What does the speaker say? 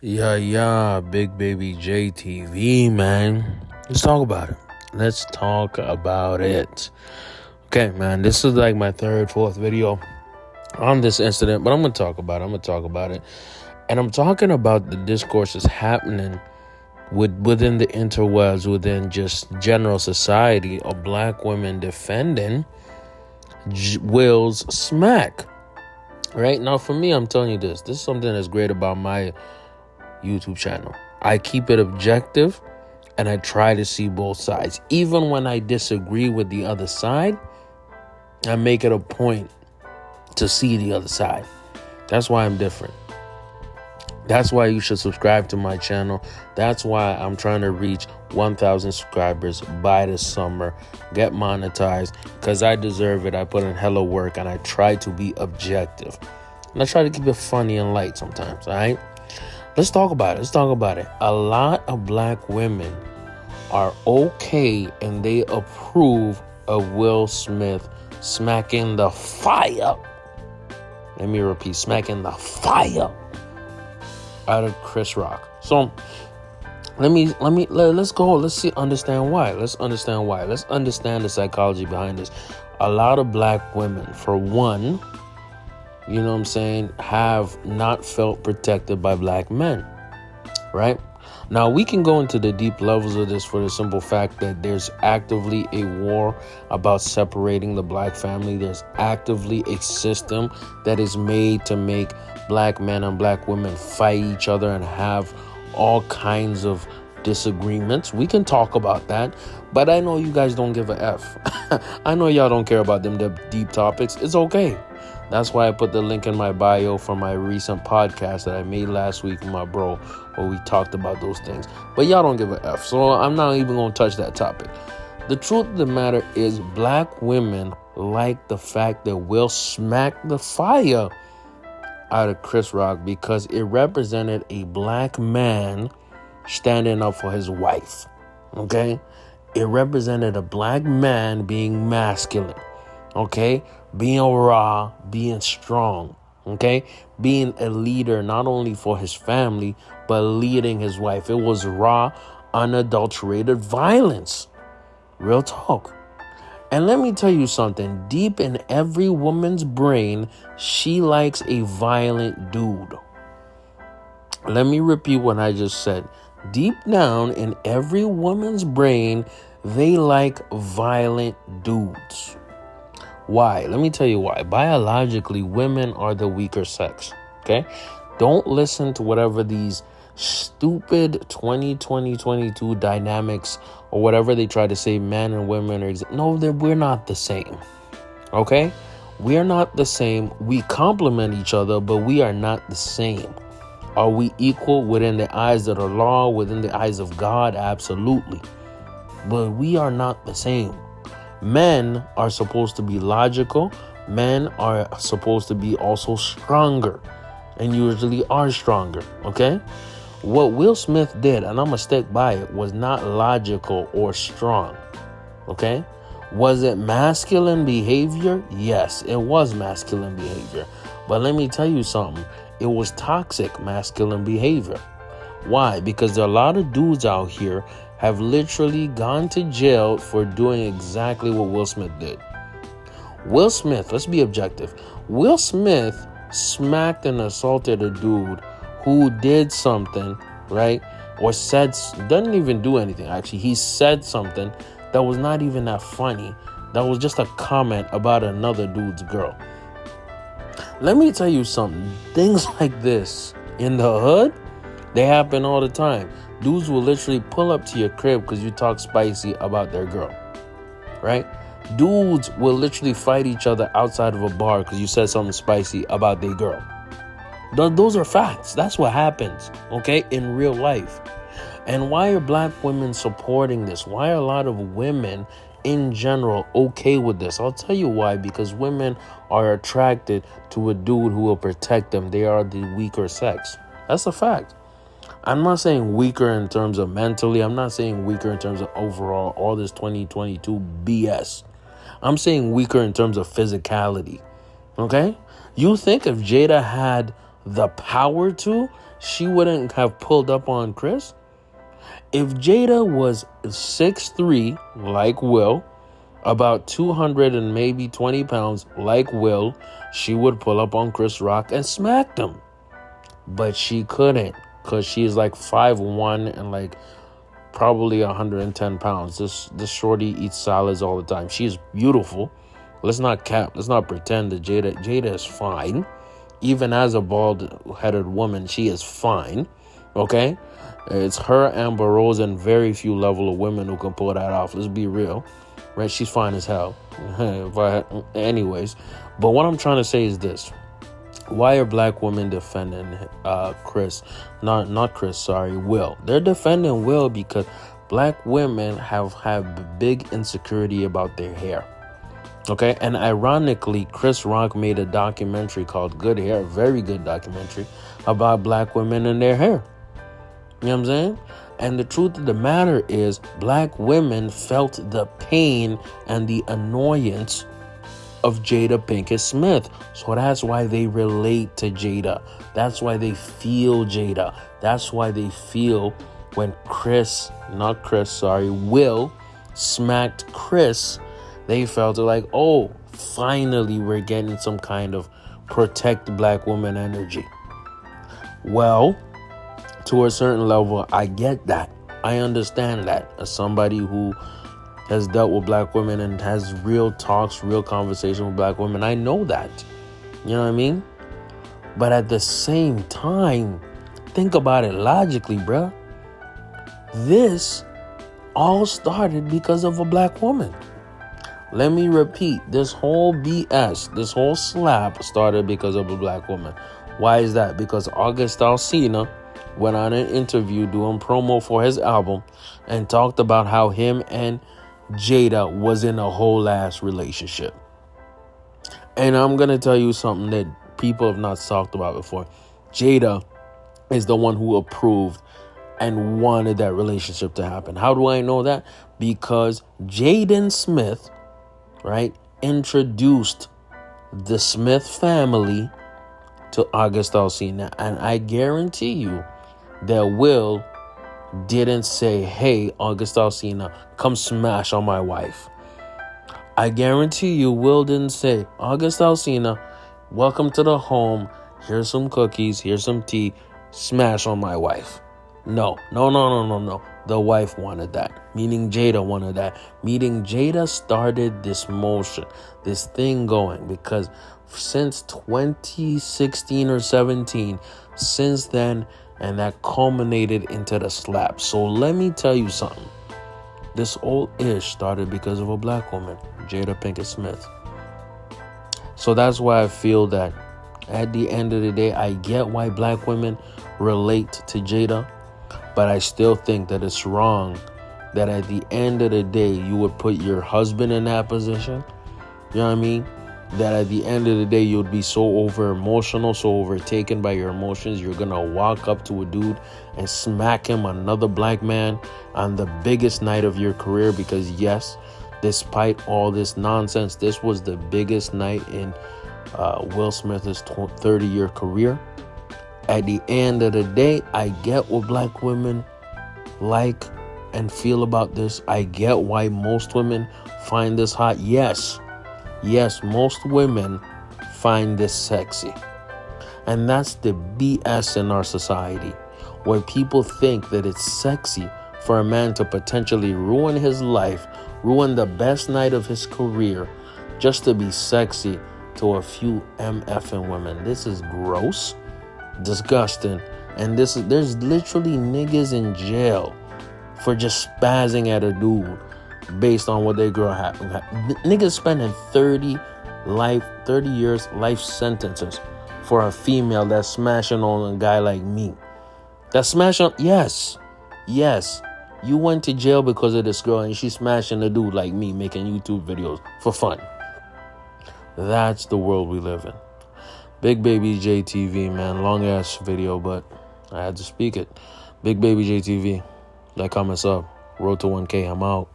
Yeah, Big Baby JTV, man. Let's talk about it. Let's talk about it. Okay, man, this is like my third, fourth video on this incident, but I'm going to talk about it. And I'm talking about the discourses happening within the interwebs, within just general society of black women defending Will's smack. Right? Now, for me, I'm telling you this is something that's great about my YouTube channel. I keep it objective and I try to see both sides. Even when I disagree with the other side, I make it a point to see the other side. That's why I'm different. That's why you should subscribe to my channel. That's why I'm trying to reach 1,000 subscribers by the summer, get monetized, because I deserve it. I put in hella work and I try to be objective. And I try to keep it funny and light sometimes, all right? Let's talk about it. A lot of black women are okay and they approve of Will Smith smacking the fire. Let me repeat, smacking the fire out of Chris Rock. So let's go. Let's understand why. Let's understand the psychology behind this. A lot of black women, for one, you know what I'm saying, have not felt protected by black men, right? Now, we can go into the deep levels of this for the simple fact that there's actively a war about separating the black family. There's actively a system that is made to make black men and black women fight each other and have all kinds of disagreements. We can talk about that, but I know you guys don't give a F. I know y'all don't care about them deep topics. It's okay. That's why I put the link in my bio for my recent podcast that I made last week with my bro, where we talked about those things. But y'all don't give a F, so I'm not even going to touch that topic. The truth of the matter is black women like the fact that Will smacked the fire out of Chris Rock because it represented a black man standing up for his wife, okay? It represented a black man being masculine, okay? Being raw, being strong, okay? Being a leader not only for his family, but leading his wife. It was raw, unadulterated violence. Real talk. And let me tell you something. Deep in every woman's brain, she likes a violent dude. Let me repeat what I just said. Deep down in every woman's brain, they like violent dudes. Why? Let me tell you why. Biologically, women are the weaker sex, okay? Don't listen to whatever these stupid 2022 dynamics or whatever they try to say men and women are. No, we're not the same, okay? We're not the same. We complement each other, but we are not the same. Are we equal within the eyes of the law, within the eyes of God? Absolutely. But we are not the same. Men are supposed to be logical. Men are supposed to be also stronger and usually are stronger, okay? What Will Smith did, and I'm going to stick by it, was not logical or strong, okay? Was it masculine behavior? Yes, it was masculine behavior. But let me tell you something. It was toxic masculine behavior. Why? Because there are a lot of dudes out here have literally gone to jail for doing exactly what Will Smith did. Will Smith, let's be objective. Will Smith smacked and assaulted a dude who did something, right? Or doesn't even do anything, actually. He said something that was not even that funny. That was just a comment about another dude's girl. Let me tell you something. Things like this in the hood, they happen all the time. Dudes will literally pull up to your crib because you talk spicy about their girl, right? Dudes will literally fight each other outside of a bar because you said something spicy about their girl. Those are facts. That's what happens, okay, in real life. And why are black women supporting this? Why are a lot of women in general okay with this? I'll tell you why. Because women are attracted to a dude who will protect them. They are the weaker sex. That's a fact. I'm not saying weaker in terms of mentally. I'm not saying weaker in terms of overall, all this 2022 BS. I'm saying weaker in terms of physicality. Okay? You think if Jada had the power to, she wouldn't have pulled up on Chris? If Jada was 6'3", like Will, about 200 and maybe 20 pounds, like Will, she would pull up on Chris Rock and smack them. But she couldn't, because she's like 5'1" and like probably 110 pounds. This shorty eats salads all the time. She's beautiful. Let's not cap. Let's not pretend that Jada is fine. Even as a bald-headed woman, she is fine. Okay? It's her, Amber Rose, and very few level of women who can pull that off. Let's be real. Right? She's fine as hell. Anyways. But what I'm trying to say is this. Why are black women defending Chris? Not Chris, sorry, Will. They're defending Will because black women have big insecurity about their hair. Okay? And ironically, Chris Rock made a documentary called Good Hair, very good documentary, about black women and their hair. You know what I'm saying? And the truth of the matter is, black women felt the pain and the annoyance of Jada Pinkett Smith. So that's why they relate to Jada. That's why they feel Jada. That's why they feel when Will smacked Chris, they felt like, oh, finally we're getting some kind of protect black woman energy. Well, to a certain level, I get that. I understand that as somebody who has dealt with black women and has real talks, real conversation with black women. I know that. You know what I mean? But at the same time, think about it logically, bruh. This all started because of a black woman. Let me repeat. This whole BS, this whole slap started because of a black woman. Why is that? Because August Alsina went on an interview doing promo for his album and talked about how him and Jada was in a whole ass relationship. And I'm going to tell you something that people have not talked about before. Jada is the one who approved and wanted that relationship to happen. How do I know that? Because Jaden Smith, right, introduced the Smith family to August Alsina. And I guarantee you that Will didn't say, hey, August Alsina, come smash on my wife. I guarantee you Will didn't say, August Alsina, welcome to the home. Here's some cookies. Here's some tea. Smash on my wife. No. The wife wanted that. Meaning Jada wanted that. Meaning Jada started this motion, this thing going. Because since 2016 or 17, since then, and that culminated into the slap. So let me tell you something. This whole ish started because of a black woman, Jada Pinkett Smith. So that's why I feel that at the end of the day, I get why black women relate to Jada, but I still think that it's wrong that at the end of the day, you would put your husband in that position. You know what I mean? That at the end of the day, you'd be so over emotional, so overtaken by your emotions, you're gonna walk up to a dude and smack him, another black man, on the biggest night of your career. Because yes, despite all this nonsense, this was the biggest night in Will Smith's 30-year career. At the end of the day, I get what black women like and feel about this. I get why most women find this hot. Yes, most women find this sexy. And that's the BS in our society, where people think that it's sexy for a man to potentially ruin his life, ruin the best night of his career, just to be sexy to a few MFing women. This is gross, disgusting, and there's literally niggas in jail for just spazzing at a dude based on what their girl had. Niggas spending 30 years life sentences for a female that's smashing on a guy like me. That's smashing. Yes. You went to jail because of this girl and she's smashing a dude like me making YouTube videos for fun. That's the world we live in. Big Baby JTV, man. Long ass video, but I had to speak it. Big Baby JTV. Like, comment, sub. Road to 1K. I'm out.